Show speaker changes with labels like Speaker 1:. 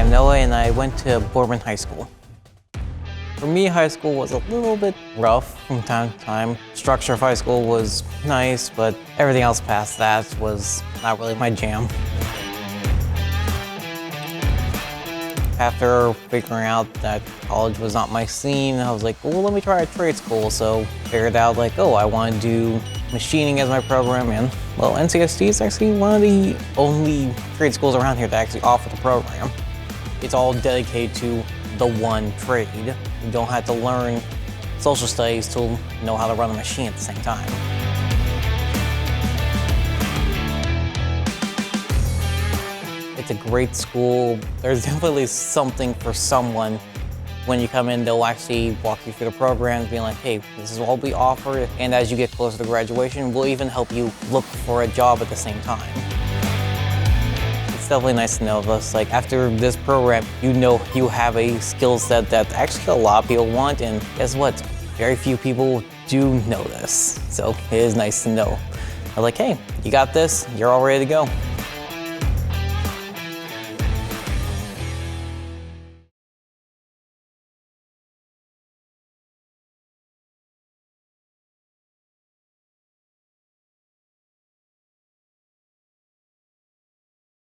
Speaker 1: I'm Noah and I went to Boardman High School. For me, high school was a little bit rough from time to time. Structure of high school was nice, but everything else past that was not really my jam. After figuring out that college was not my scene, I was like, well, let me try a trade school. So figured out like, oh, I want to do machining as my program, and well, NCSD is actually one of the only trade schools around here that actually offer the program. It's all dedicated to the one trade. You don't have to learn social studies to know how to run a machine at the same time. It's a great school. There's definitely something for someone. When you come in, they'll actually walk you through the programs, being like, hey, this is what we offer. And as you get closer to graduation, we'll even help you look for a job at the same time. It's definitely nice to know this. Like, after this program, you know you have a skill set that actually a lot of people want, and guess what? Very few people do know this. So it is nice to know. I'm like, hey, you got this, you're all ready to go.